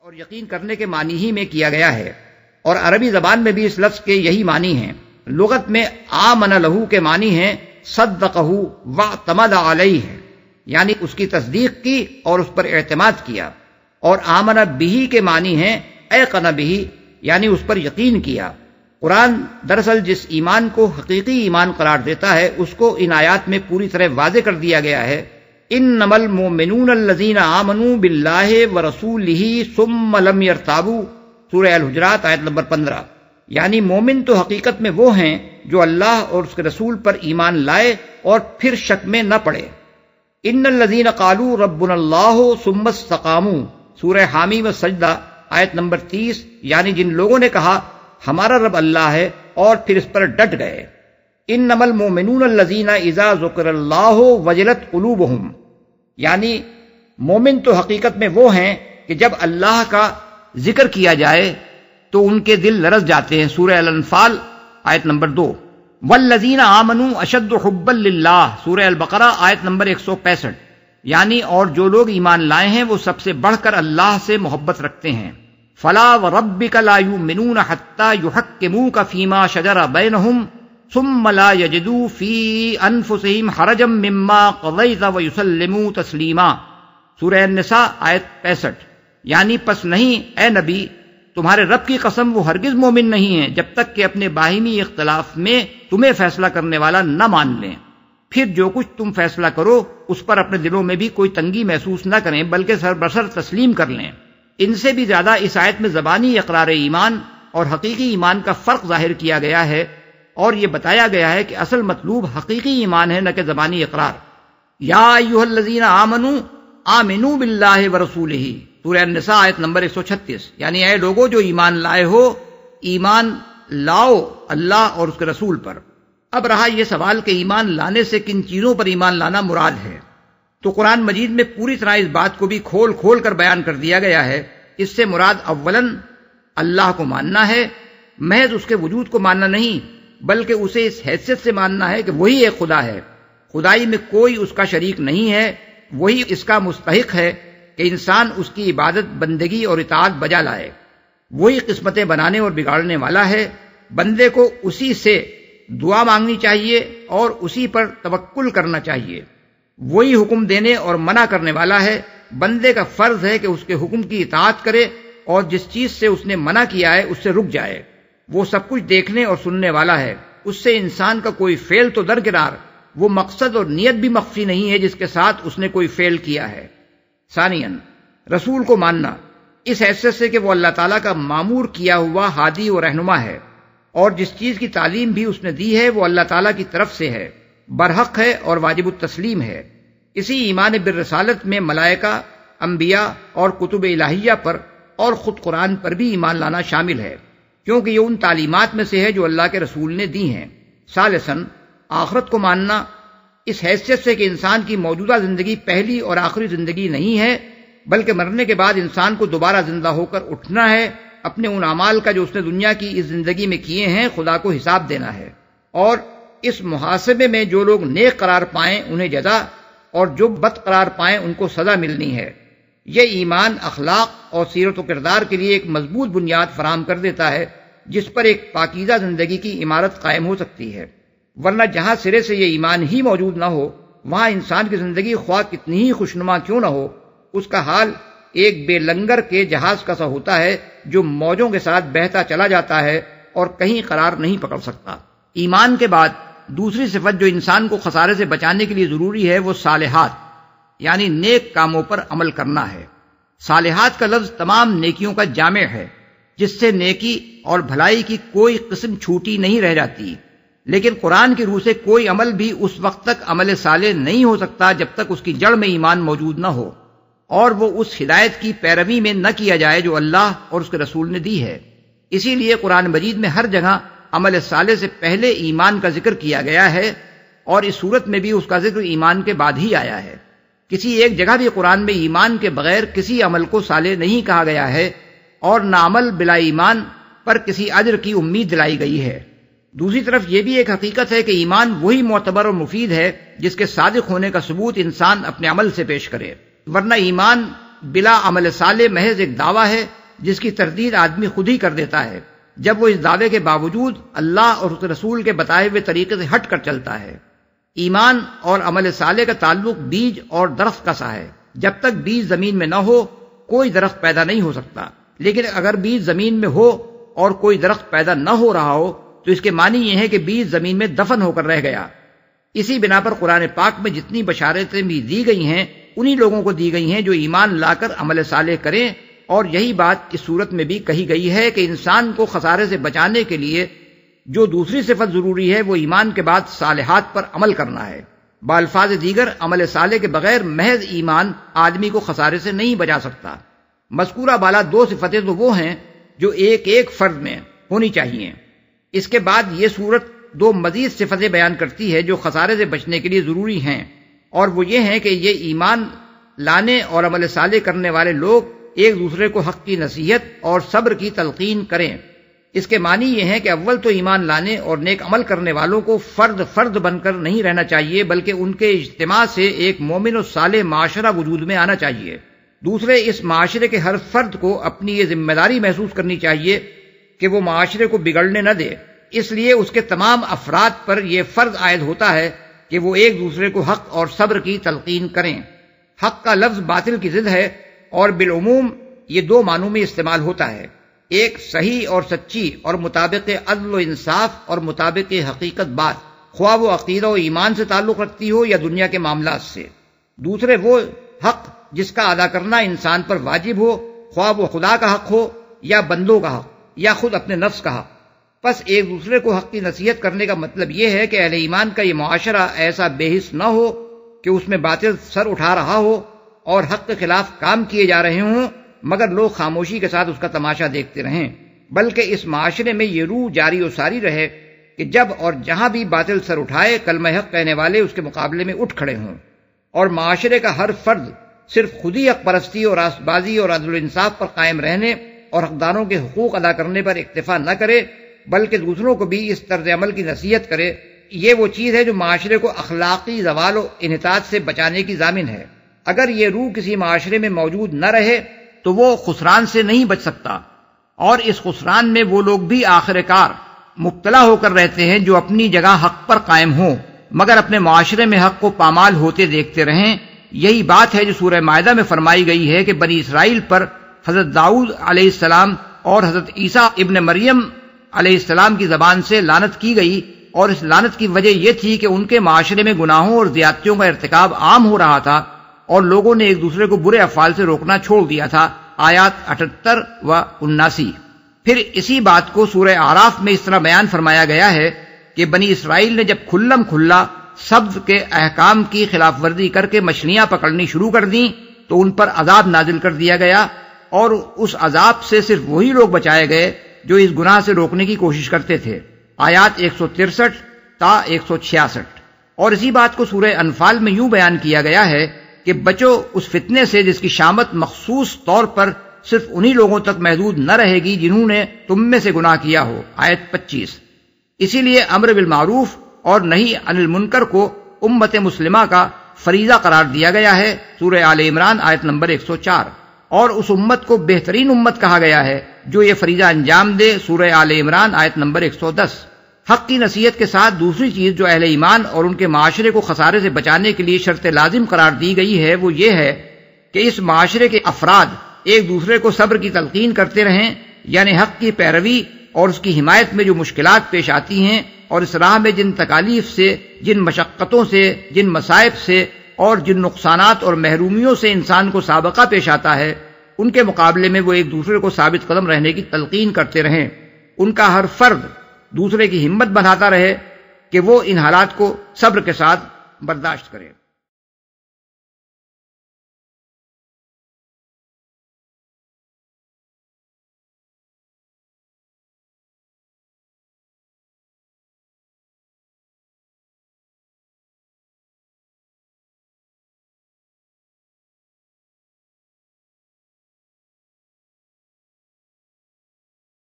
اور یقین کرنے کے معنی ہی میں کیا گیا ہے، اور عربی زبان میں بھی اس لفظ کے یہی معنی ہیں۔ لغت میں آمن لہو کے معنی ہیں صدقہ واعتمد علیہ، یعنی اس کی تصدیق کی اور اس پر اعتماد کیا، اور آمن بہ کے معنی ہیں ایقن بہ، یعنی اس پر یقین کیا۔ قرآن دراصل جس ایمان کو حقیقی ایمان قرار دیتا ہے اس کو ان آیات میں پوری طرح واضح کر دیا گیا ہے۔ انما المؤمنون الذین آمنوا باللہ ورسولہ ثم لم یرتابوا، سورہ الحجرات آیت نمبر 15۔ یعنی مومن تو حقیقت میں وہ ہیں جو اللہ اور اس کے رسول پر ایمان لائے اور پھر شک میں نہ پڑے۔ ان الذین قالوا ربنا اللہ ثم استقاموا، سورہ حامی و سجدہ آیت نمبر 30، یعنی جن لوگوں نے کہا ہمارا رب اللہ ہے اور پھر اس پر ڈٹ گئے۔ انما المؤمنون الذین اذا ذکر اللہ وجلت قلوبہم، یعنی مومن تو حقیقت میں وہ ہیں کہ جب اللہ کا ذکر کیا جائے تو ان کے دل لرز جاتے ہیں، سورہ الانفال آیت نمبر 2۔ والذین آمنوا اشد حبا للہ، سورہ البقرہ آیت نمبر 165، یعنی اور جو لوگ ایمان لائے ہیں وہ سب سے بڑھ کر اللہ سے محبت رکھتے ہیں۔ فلا وربک لا یؤمنون حتی یحکموک فیما شجر بینہم ثم لا یجدوا فی انفسہم حرجا مما قضیت ویسلموا تسلیما، سورہ النساء آیت 65۔ یعنی پس نہیں اے نبی، تمہارے رب کی قسم وہ ہرگز مومن نہیں ہیں جب تک کہ اپنے باہمی اختلاف میں تمہیں فیصلہ کرنے والا نہ مان لیں، پھر جو کچھ تم فیصلہ کرو اس پر اپنے دلوں میں بھی کوئی تنگی محسوس نہ کریں بلکہ سر بسر تسلیم کر لیں۔ ان سے بھی زیادہ اس آیت میں زبانی اقرار ایمان اور حقیقی ایمان کا فرق ظاہر کیا گیا ہے، اور یہ بتایا گیا ہے کہ اصل مطلوب حقیقی ایمان ہے نہ کہ زبانی اقرار۔ یا ایھا الذین آمنوا آمنوا باللہ ورسولہ، سورہ النساء آیت نمبر 136، یعنی اے لوگو جو ایمان لائے ہو، ایمان لاؤ اللہ اور اس کے رسول پر۔ اب رہا یہ سوال کہ ایمان لانے سے کن چیزوں پر ایمان لانا مراد ہے، تو قرآن مجید میں پوری طرح اس بات کو بھی کھول کھول کر بیان کر دیا گیا ہے۔ اس سے مراد اولاً اللہ کو ماننا ہے، محض اس کے وجود کو ماننا نہیں بلکہ اسے اس حیثیت سے ماننا ہے کہ وہی ایک خدا ہے، خدائی میں کوئی اس کا شریک نہیں ہے، وہی اس کا مستحق ہے کہ انسان اس کی عبادت بندگی اور اطاعت بجا لائے، وہی قسمتیں بنانے اور بگاڑنے والا ہے۔ بندے کو اسی سے دعا مانگنی چاہیے اور اسی پر توکل کرنا چاہیے، وہی حکم دینے اور منع کرنے والا ہے۔ بندے کا فرض ہے کہ اس کے حکم کی اطاعت کرے اور جس چیز سے اس نے منع کیا ہے اس سے رک جائے۔ وہ سب کچھ دیکھنے اور سننے والا ہے، اس سے انسان کا کوئی فعل تو درکنار، وہ مقصد اور نیت بھی مخفی نہیں ہے جس کے ساتھ اس نے کوئی فعل کیا ہے۔ ثانیاً رسول کو ماننا اس حیثیت سے کہ وہ اللہ تعالیٰ کا مامور کیا ہوا ہادی و رہنما ہے، اور جس چیز کی تعلیم بھی اس نے دی ہے وہ اللہ تعالیٰ کی طرف سے ہے، برحق ہے اور واجب التسلیم ہے۔ اسی ایمان بالرسالت میں ملائکہ، انبیاء اور کتب الہیہ پر اور خود قرآن پر بھی ایمان لانا شامل ہے، کیونکہ یہ ان تعلیمات میں سے ہے جو اللہ کے رسول نے دی ہیں۔ ثالثاً آخرت کو ماننا اس حیثیت سے کہ انسان کی موجودہ زندگی پہلی اور آخری زندگی نہیں ہے بلکہ مرنے کے بعد انسان کو دوبارہ زندہ ہو کر اٹھنا ہے، اپنے ان اعمال کا جو اس نے دنیا کی اس زندگی میں کیے ہیں خدا کو حساب دینا ہے، اور اس محاسبے میں جو لوگ نیک قرار پائیں انہیں جزا اور جو بد قرار پائیں ان کو سزا ملنی ہے۔ یہ ایمان اخلاق اور سیرت و کردار کے لیے ایک مضبوط بنیاد فراہم کر دیتا ہے جس پر ایک پاکیزہ زندگی کی عمارت قائم ہو سکتی ہے، ورنہ جہاں سرے سے یہ ایمان ہی موجود نہ ہو وہاں انسان کی زندگی خواہ کتنی ہی خوشنما کیوں نہ ہو، اس کا حال ایک بے لنگر کے جہاز کا سا ہوتا ہے جو موجوں کے ساتھ بہتا چلا جاتا ہے اور کہیں قرار نہیں پکڑ سکتا۔ ایمان کے بعد دوسری صفت جو انسان کو خسارے سے بچانے کے لیے ضروری ہے وہ صالحات، یعنی نیک کاموں پر عمل کرنا ہے۔ صالحات کا لفظ تمام نیکیوں کا جامع ہے جس سے نیکی اور بھلائی کی کوئی قسم چھوٹی نہیں رہ جاتی، لیکن قرآن کی روح سے کوئی عمل بھی اس وقت تک عمل صالح نہیں ہو سکتا جب تک اس کی جڑ میں ایمان موجود نہ ہو اور وہ اس ہدایت کی پیروی میں نہ کیا جائے جو اللہ اور اس کے رسول نے دی ہے۔ اسی لیے قرآن مجید میں ہر جگہ عمل صالح سے پہلے ایمان کا ذکر کیا گیا ہے، اور اس صورت میں بھی اس کا ذکر ایمان کے بعد ہی آیا ہے۔ کسی ایک جگہ بھی قرآن میں ایمان کے بغیر کسی عمل کو صالح نہیں کہا گیا ہے، اور نہ عمل بلا ایمان پر کسی اجر کی امید دلائی گئی ہے۔ دوسری طرف یہ بھی ایک حقیقت ہے کہ ایمان وہی معتبر اور مفید ہے جس کے صادق ہونے کا ثبوت انسان اپنے عمل سے پیش کرے، ورنہ ایمان بلا عمل صالح محض ایک دعویٰ ہے جس کی تردید آدمی خود ہی کر دیتا ہے جب وہ اس دعوے کے باوجود اللہ اور اس کے رسول کے بتائے ہوئے طریقے سے ہٹ کر چلتا ہے۔ ایمان اور عمل صالح کا تعلق بیج اور درخت کا سا ہے۔ جب تک بیج زمین میں نہ ہو کوئی درخت پیدا نہیں ہو سکتا، لیکن اگر بیج زمین میں ہو اور کوئی درخت پیدا نہ ہو رہا ہو تو اس کے معنی یہ ہے کہ بیج زمین میں دفن ہو کر رہ گیا۔ اسی بنا پر قرآن پاک میں جتنی بشارتیں بھی دی گئی ہیں انہی لوگوں کو دی گئی ہیں جو ایمان لا کر عمل صالح کریں، اور یہی بات اس صورت میں بھی کہی گئی ہے کہ انسان کو خسارے سے بچانے کے لیے جو دوسری صفت ضروری ہے وہ ایمان کے بعد صالحات پر عمل کرنا ہے۔ بالفاظ دیگر عمل صالح کے بغیر محض ایمان آدمی کو خسارے سے نہیں بچا سکتا۔ مذکورہ بالا دو صفتیں تو وہ ہیں جو ایک ایک فرد میں ہونی چاہیے۔ اس کے بعد یہ صورت دو مزید صفتیں بیان کرتی ہے جو خسارے سے بچنے کے لیے ضروری ہیں، اور وہ یہ ہیں کہ یہ ایمان لانے اور عمل صالح کرنے والے لوگ ایک دوسرے کو حق کی نصیحت اور صبر کی تلقین کریں۔ اس کے معنی یہ ہے کہ اول تو ایمان لانے اور نیک عمل کرنے والوں کو فرد فرد بن کر نہیں رہنا چاہیے، بلکہ ان کے اجتماع سے ایک مومن و صالح معاشرہ وجود میں آنا چاہیے۔ دوسرے، اس معاشرے کے ہر فرد کو اپنی یہ ذمہ داری محسوس کرنی چاہیے کہ وہ معاشرے کو بگڑنے نہ دے، اس لیے اس کے تمام افراد پر یہ فرض عائد ہوتا ہے کہ وہ ایک دوسرے کو حق اور صبر کی تلقین کریں۔ حق کا لفظ باطل کی ضد ہے اور بالعموم یہ دو معنوں میں استعمال ہوتا ہے، ایک صحیح اور سچی اور مطابق عدل و انصاف اور مطابق حقیقت بات، خواہ وہ عقیدہ و ایمان سے تعلق رکھتی ہو یا دنیا کے معاملات سے۔ دوسرے وہ حق جس کا ادا کرنا انسان پر واجب ہو، خواہ وہ خدا کا حق ہو یا بندوں کا حق یا خود اپنے نفس کا حق۔ پس ایک دوسرے کو حق کی نصیحت کرنے کا مطلب یہ ہے کہ اہل ایمان کا یہ معاشرہ ایسا بے حس نہ ہو کہ اس میں باطل سر اٹھا رہا ہو اور حق کے خلاف کام کیے جا رہے ہوں مگر لوگ خاموشی کے ساتھ اس کا تماشا دیکھتے رہیں، بلکہ اس معاشرے میں یہ روح جاری و ساری رہے کہ جب اور جہاں بھی باطل سر اٹھائے کلمہ حق کہنے والے اس کے مقابلے میں اٹھ کھڑے ہوں، اور معاشرے کا ہر فرد صرف خود ہی حق پرستی اور راست بازی اور عدل و انصاف پر قائم رہنے اور حقداروں کے حقوق ادا کرنے پر اکتفا نہ کرے بلکہ دوسروں کو بھی اس طرز عمل کی نصیحت کرے۔ یہ وہ چیز ہے جو معاشرے کو اخلاقی زوال و انحطاط سے بچانے کی ضامن ہے۔ اگر یہ روح کسی معاشرے میں موجود نہ رہے تو وہ خسران سے نہیں بچ سکتا، اور اس خسران میں وہ لوگ بھی آخر کار مبتلا ہو کر رہتے ہیں جو اپنی جگہ حق پر قائم ہوں مگر اپنے معاشرے میں حق کو پامال ہوتے دیکھتے رہیں۔ یہی بات ہے جو سورہ مائدہ میں فرمائی گئی ہے کہ بنی اسرائیل پر حضرت داؤد علیہ السلام اور حضرت عیسیٰ ابن مریم علیہ السلام کی زبان سے لعنت کی گئی، اور اس لعنت کی وجہ یہ تھی کہ ان کے معاشرے میں گناہوں اور زیادتیوں کا ارتکاب عام ہو رہا تھا اور لوگوں نے ایک دوسرے کو برے افعال سے روکنا چھوڑ دیا تھا۔ آیات 78 و 79۔ پھر اسی بات کو سورہ اعراف میں اس طرح بیان فرمایا گیا ہے کہ بنی اسرائیل نے جب کھلم کھلا سبز کے احکام کی خلاف ورزی کر کے مچھلیاں پکڑنی شروع کر دیں تو ان پر عذاب نازل کر دیا گیا، اور اس عذاب سے صرف وہی لوگ بچائے گئے جو اس گناہ سے روکنے کی کوشش کرتے تھے۔ آیات 163 تا 166۔ اور اسی بات کو سورہ انفال میں یوں بیان کیا گیا ہے کہ بچو اس فتنے سے جس کی شامت مخصوص طور پر صرف انہی لوگوں تک محدود نہ رہے گی جنہوں نے تم میں سے گناہ کیا ہو۔ آیت 25۔ اسی لیے امر بالمعروف اور نہی عن المنکر کو امت مسلمہ کا فریضہ قرار دیا گیا ہے، سورہ آل عمران آیت نمبر 104، اور اس امت کو بہترین امت کہا گیا ہے جو یہ فریضہ انجام دے، سورہ آل عمران آیت نمبر 110۔ حق کی نصیحت کے ساتھ دوسری چیز جو اہل ایمان اور ان کے معاشرے کو خسارے سے بچانے کے لیے شرط لازم قرار دی گئی ہے وہ یہ ہے کہ اس معاشرے کے افراد ایک دوسرے کو صبر کی تلقین کرتے رہیں، یعنی حق کی پیروی اور اس کی حمایت میں جو مشکلات پیش آتی ہیں اور اس راہ میں جن تکالیف سے، جن مشقتوں سے، جن مصائب سے اور جن نقصانات اور محرومیوں سے انسان کو سابقہ پیش آتا ہے ان کے مقابلے میں وہ ایک دوسرے کو ثابت قدم رہنے کی تلقین کرتے رہیں۔ ان کا ہر فرد دوسرے کی ہمت بڑھاتا رہے کہ وہ ان حالات کو صبر کے ساتھ برداشت کرے۔